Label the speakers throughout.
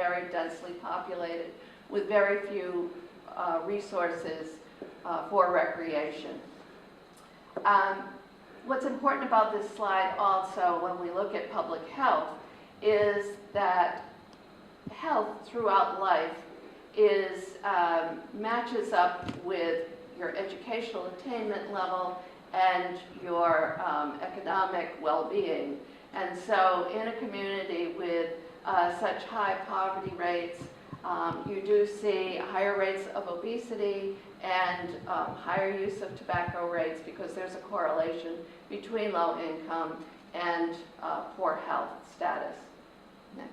Speaker 1: very densely populated with very few resources for recreation. What's important about this slide also when we look at public health is that health throughout life matches up with your educational attainment level and your economic well-being. And so in a community with such high poverty rates, you do see higher rates of obesity and higher use of tobacco rates because there's a correlation between low income and poor health status. Next.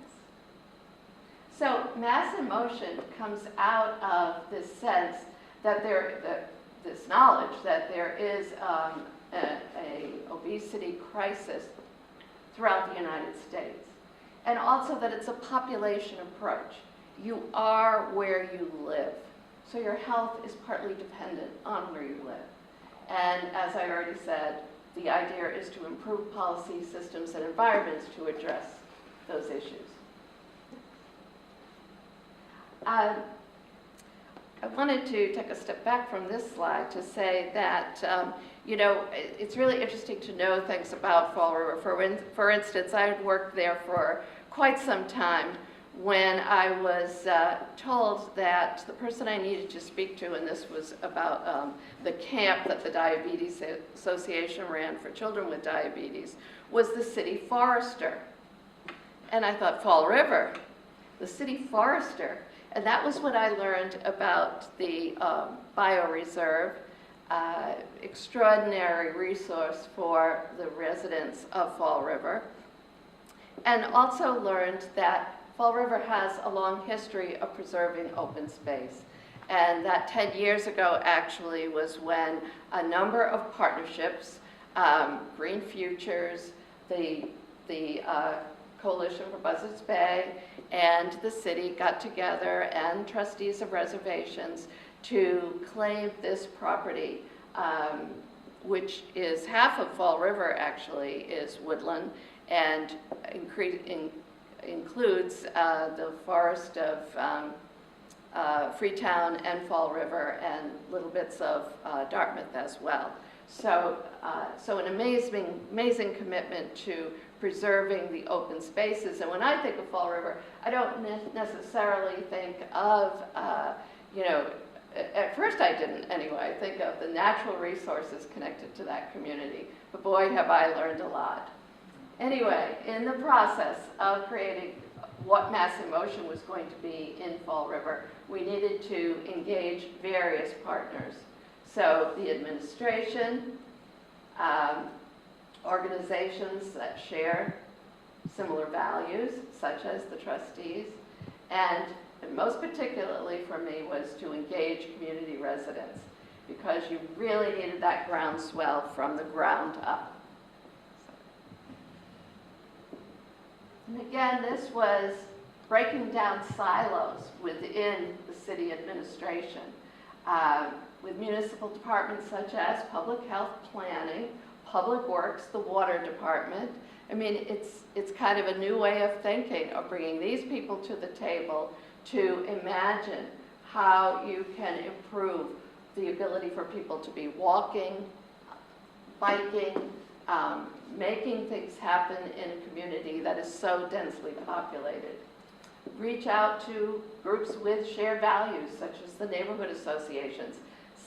Speaker 1: So mass in motion comes out of this sense that this knowledge that there is a obesity crisis throughout the United States, and also that it's a population approach. You are where you live. So your health is partly dependent on where you live. And as I already said, the idea is to improve policy systems and environments to address those issues. I wanted to take a step back from this slide to say that, you know, it's really interesting to know things about Fall River. For instance, I had worked there for quite some time when I was told that the person I needed to speak to, and this was about the camp that the Diabetes Association ran for children with diabetes, was the city forester. And I thought, Fall River, the city forester. And that was what I learned about the bioreserve, extraordinary resource for the residents of Fall River. And also learned that Fall River has a long history of preserving open space. And that 10 years ago actually was when a number of partnerships, Green Futures, the Coalition for Buzzards Bay, and the city got together, and trustees of reservations, to claim this property, which is half of Fall River actually is woodland, and includes the forest of Freetown and Fall River and little bits of Dartmouth as well. So, so an amazing commitment to preserving the open spaces. And when I think of Fall River, I don't necessarily think of, you know, at first I didn't anyway, think of the natural resources connected to that community. But boy, have I learned a lot. Anyway, in the process of creating what Mass in Motion was going to be in Fall River, we needed to engage various partners. So the administration, organizations that share similar values, such as the trustees, and most particularly for me was to engage community residents, because you really needed that groundswell from the ground up. And again, this was breaking down silos within the city administration, with municipal departments such as public health planning, public works, the water department. I mean, it's kind of a new way of thinking, of bringing these people to the table to imagine how you can improve the ability for people to be walking, biking, making things happen in a community that is so densely populated. Reach out to groups with shared values, such as the neighborhood associations.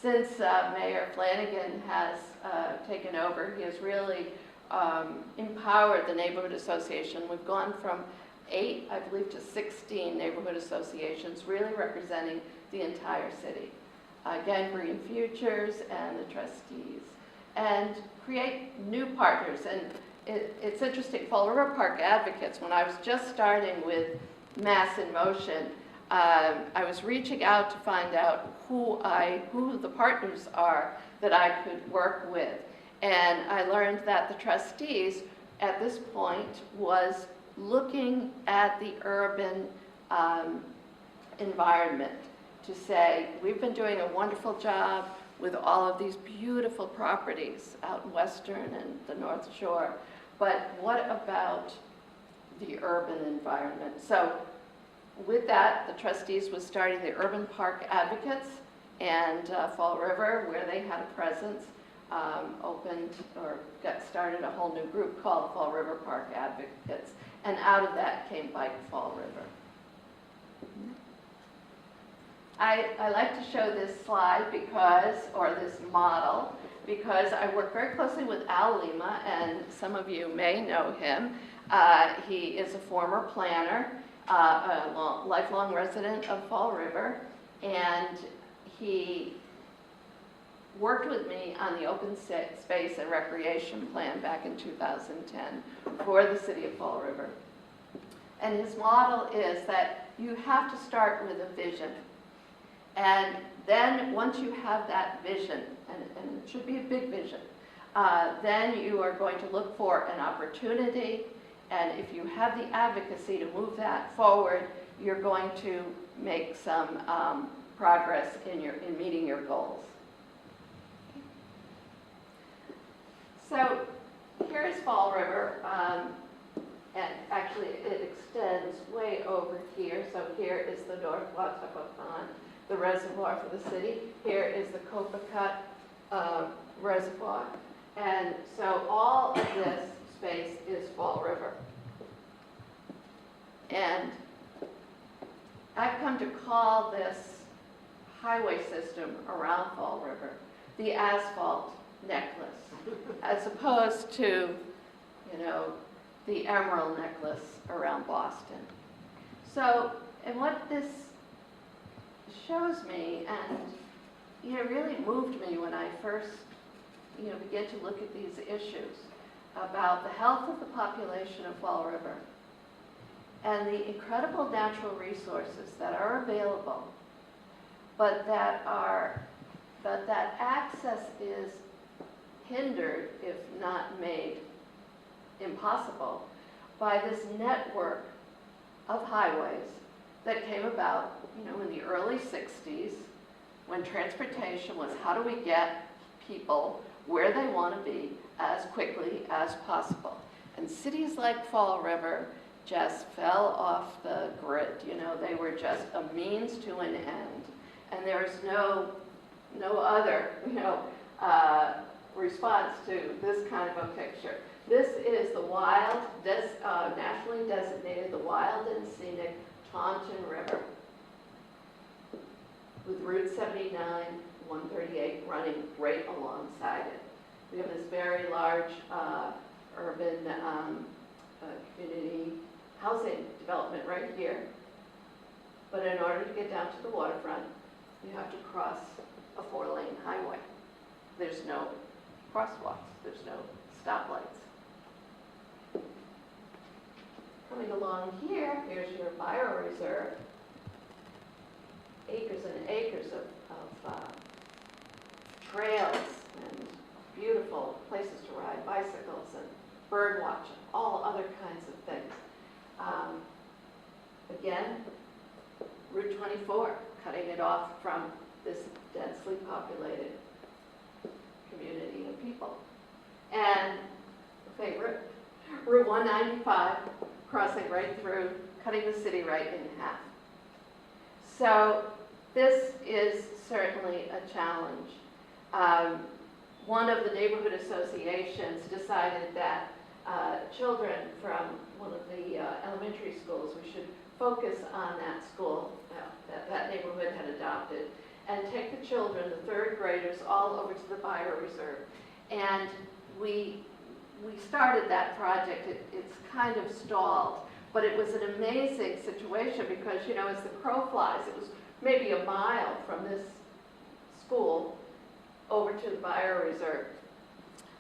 Speaker 1: Since Mayor Flanagan has taken over, he has really empowered the neighborhood association. We've gone from 8, I believe, to 16 neighborhood associations, really representing the entire city. Again, Green Futures and the trustees. And create new partners. And it's interesting, Fall River Park Advocates, when I was just starting with Mass in Motion, I was reaching out to find out who the partners are that I could work with. And I learned that the trustees at this point was looking at the urban environment to say, we've been doing a wonderful job with all of these beautiful properties out in Western and the North Shore, but what about the urban environment? So with that, the trustees was starting the Urban Park Advocates, and Fall River, where they had a presence, opened or got started a whole new group called Fall River Park Advocates, and out of that came Bike Fall River. I like to show this slide because, or this model, because I work very closely with Al Lima, and some of you may know him. He is a former planner, a lifelong resident of Fall River, and he worked with me on the open space and recreation plan back in 2010 for the city of Fall River. And his model is that you have to start with a vision. And then once you have that vision, and it should be a big vision, then you are going to look for an opportunity, and if you have the advocacy to move that forward, you're going to make some progress in meeting your goals. So here is Fall River, and actually it extends way over here. So here is the North Watauga Pond, the reservoir for the city. Here is the Copacut Reservoir. And so all of this space is Fall River. And I've come to call this highway system around Fall River the asphalt necklace, as opposed to, the emerald necklace around Boston. So, and what this shows me, and really moved me when I first began to look at these issues about the health of the population of Fall River and the incredible natural resources that are available, but that access is hindered, if not made impossible, by this network of highways that came about, in the early 60s, when transportation was how do we get people where they want to be as quickly as possible. And cities like Fall River just fell off the grid. They were just a means to an end. And there's no other, response to this kind of a picture. This is the wild, nationally designated, the wild and scenic Taunton River, with Route 79, 138 running right alongside it. We have this very large urban community housing development right here. But in order to get down to the waterfront, you have to cross a 4-lane highway. There's no crosswalks, there's no stoplights. Coming along here, here's your bioreserve. Acres and acres of trails and beautiful places to ride bicycles and bird watching, all other kinds of things. Again, Route 24, cutting it off from this densely populated community of people. And the favorite, Route 195, crossing right through, cutting the city right in half. So this is certainly a challenge. One of the neighborhood associations decided that children from one of the elementary schools, we should focus on that school that neighborhood had adopted, and take the children, the 3rd graders, all over to the bioreserve. And we started that project. It's kind of stalled, but it was an amazing situation because, as the crow flies, it was maybe a mile from this school over to the bioreserve.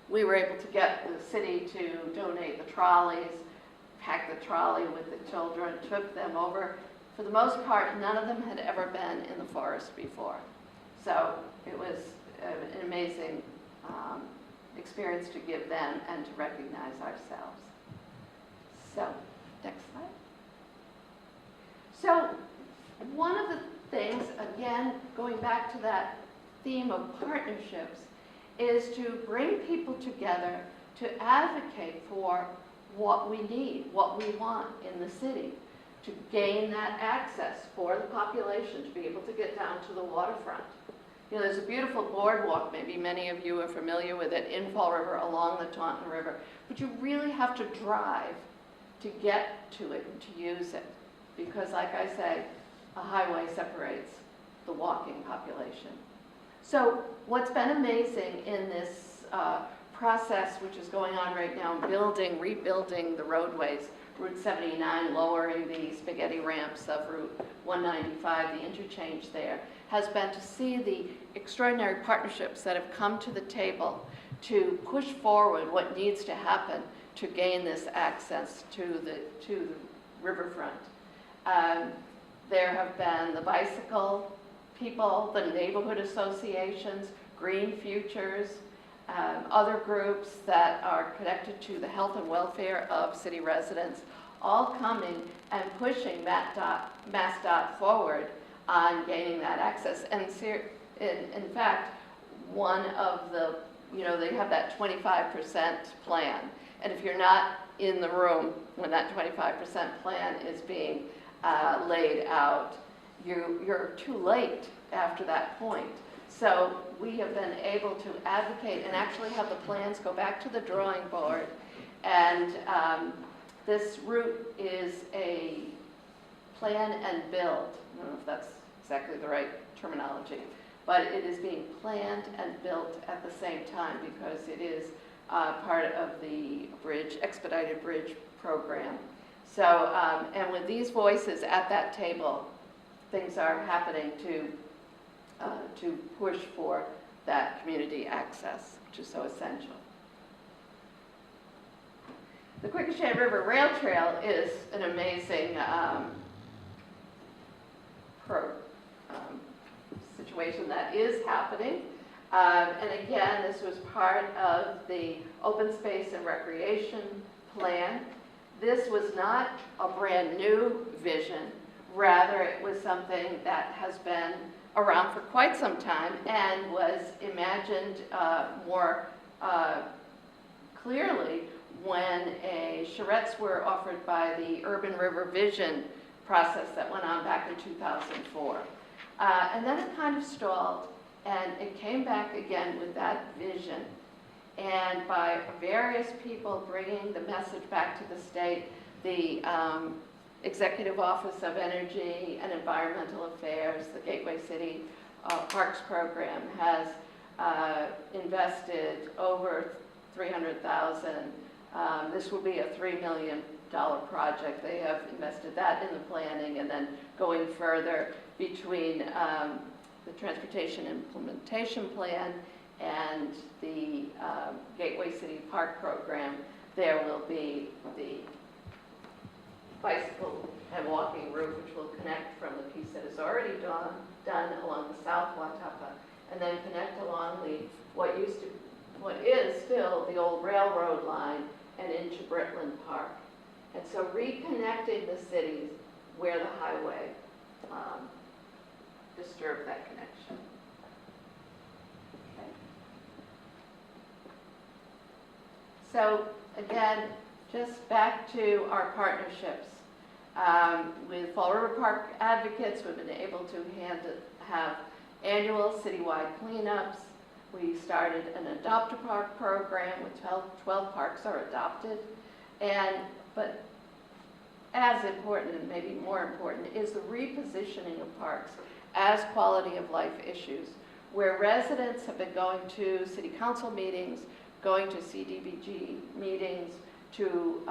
Speaker 1: We were able to get the city to donate the trolleys, pack the trolley with the children, took them over. For the most part, none of them had ever been in the forest before. So it was an amazing experience to give them and to recognize ourselves. So, next slide. So, one of the things, again, going back to that theme of partnerships, is to bring people together to advocate for what we need, what we want in the city. to gain that access for the population to be able to get down to the waterfront. You know, there's a beautiful boardwalk, maybe many of you are familiar with it, in Fall River along the Taunton River, but you really have to drive to get to it and to use it, because like I say, a highway separates the walking population. So what's been amazing in this process, which is going on right now, rebuilding the roadways, Route 79, lowering the spaghetti ramps of Route 195, the interchange there, has been to see the extraordinary partnerships that have come to the table to push forward what needs to happen to gain this access to the riverfront. There have been the bicycle people, the neighborhood associations, Green Futures, other groups that are connected to the health and welfare of city residents, all coming and pushing MassDOT forward on gaining that access. And in fact, one of the, you know, they have that 25% plan. And if you're not in the room when that 25% plan is being laid out, you're too late after that point. So we have been able to advocate and actually have the plans go back to the drawing board. And this route is a plan and build. I don't know if that's exactly the right terminology, but it is being planned and built at the same time because it is part of the expedited bridge program. So, and with these voices at that table, things are happening to push for that community access, which is so essential. The Quequechan River Rail Trail is an amazing situation that is happening. And again, this was part of the Open Space and Recreation Plan. This was not a brand new vision. Rather, it was something that has been around for quite some time and was imagined more clearly when charrettes were offered by the Urban River Vision process that went on back in 2004. And then it kind of stalled, and it came back again with that vision. And by various people bringing the message back to the state, the Executive Office of Energy and Environmental Affairs, the Gateway City Parks Program, has invested over $300,000. This will be a $3 million project. They have invested that in the planning, and then going further between the Transportation Implementation Plan and the Gateway City Park Program, there will be the bicycle and walking route, which will connect from the piece that is already done along the South Watapa, and then connect along what is still the old railroad line and into Britland Park. And so reconnecting the cities where the highway disturbed that connection. Okay. So again, just back to our partnerships. With Fall River Park Advocates, we've been able to have annual citywide cleanups. We started an Adopt a Park program with 12 parks are adopted. But as important, and maybe more important, is the repositioning of parks as quality of life issues, where residents have been going to city council meetings, going to CDBG meetings to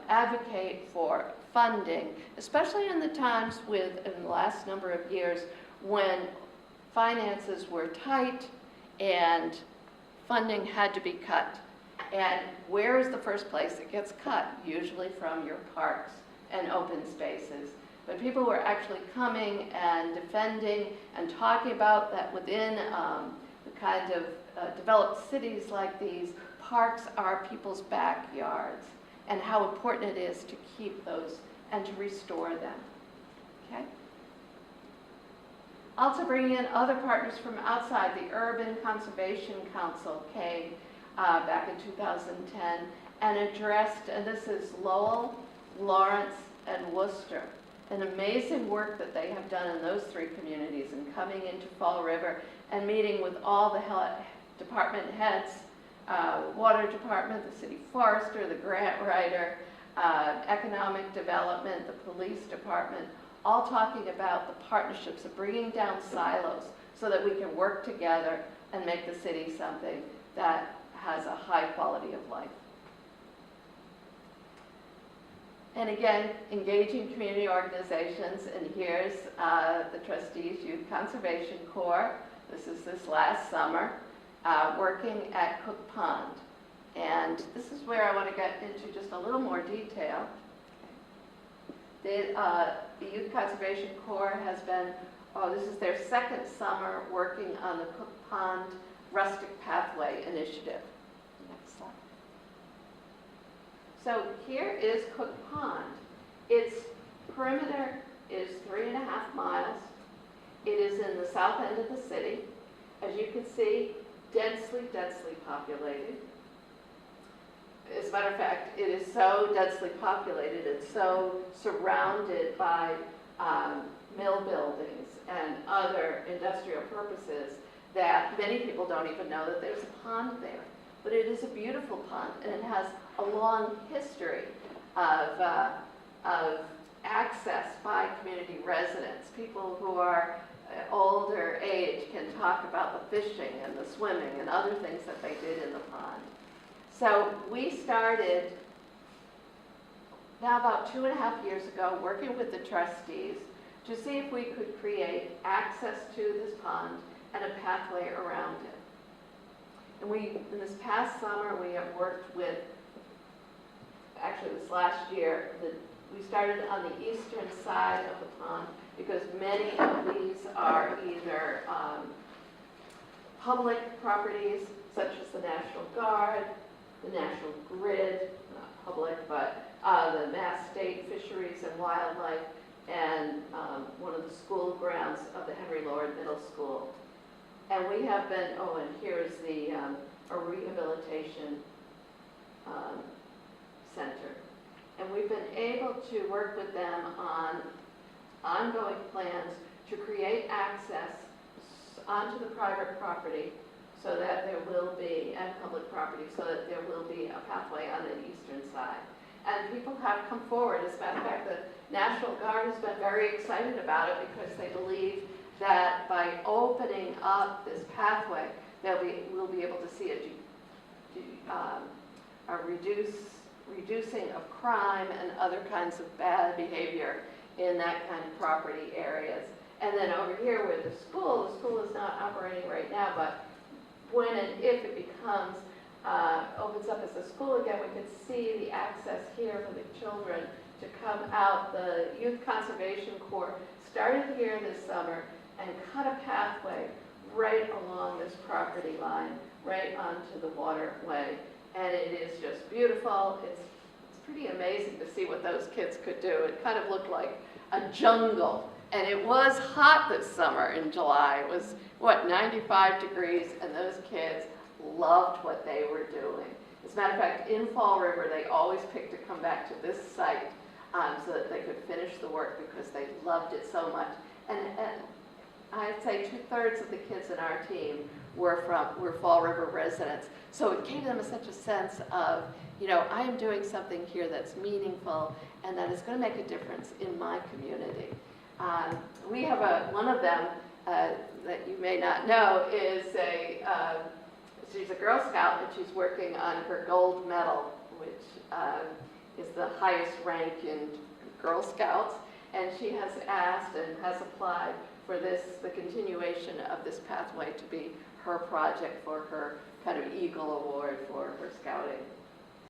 Speaker 1: advocate for funding, especially in the times in the last number of years when finances were tight and funding had to be cut. And where is the first place it gets cut? Usually from your parks and open spaces. But people were actually coming and defending and talking about that within the kind of developed cities like these, parks are people's backyards, and how important it is to keep those and to restore them. Okay? Also bringing in other partners from outside. The Urban Conservation Council came back in 2010 and addressed, and this is Lowell, Lawrence, and Worcester. an amazing work that they have done in those 3 communities and coming into Fall River and meeting with all the department heads, water department, the city forester, the grant writer, economic development, the police department, all talking about the partnerships of bringing down silos so that we can work together and make the city something that has a high quality of life. And again, engaging community organizations, and here's the Trustees Youth Conservation Corps. This is this last summer, working at Cook Pond. And this is where I want to get into just a little more detail. The Youth Conservation Corps has been, this is their 2nd summer working on the Cook Pond Rustic Pathway Initiative. Next slide. So here is Cook Pond. Its perimeter is 3.5 miles. It is in the south end of the city. As you can see, densely populated. As a matter of fact, it is so densely populated, it's so surrounded by mill buildings and other industrial purposes that many people don't even know that there's a pond there. But it is a beautiful pond, and it has a long history of access by community residents. People who are older age can talk about the fishing and the swimming and other things that they did in the pond. So we started now about 2.5 years ago working with the trustees to see if we could create access to this pond and a pathway around it. And in this past summer, we have worked with, actually this last year, we started on the eastern side of the pond because many of these are either public properties, such as the National Guard, the National Grid, not public, but the Mass State Fisheries and Wildlife, and one of the school grounds of the Henry Lord Middle School. And we have been, and here's the a rehabilitation center. And we've been able to work with them on ongoing plans to create access onto the private property so that there will be, and public property, so that there will be a pathway on the eastern side. And people have come forward. As a matter of fact, the National Guard has been very excited about it because they believe that by opening up this pathway, we'll be able to see a reducing of crime and other kinds of bad behavior in that kind of property areas. And then over here with the school is not operating right now, but when and if it becomes, opens up as a school again, we can see the access here for the children to come out. The Youth Conservation Corps started here this summer and cut a pathway right along this property line, right onto the waterway. And it is just beautiful. It's pretty amazing to see what those kids could do. It kind of looked like a jungle. And it was hot this summer in July. It was, 95 degrees, and those kids loved what they were doing. As a matter of fact, in Fall River, they always picked to come back to this site so that they could finish the work because they loved it so much. And I'd say 2/3 of the kids in our team were Fall River residents. So it gave them such a sense of, I am doing something here that's meaningful and that is going to make a difference in my community. We have one of them that you may not know is she's a Girl Scout, and she's working on her gold medal, which is the highest rank in Girl Scouts. And she has asked and has applied for the continuation of this pathway to be her project for her kind of Eagle Award for her scouting.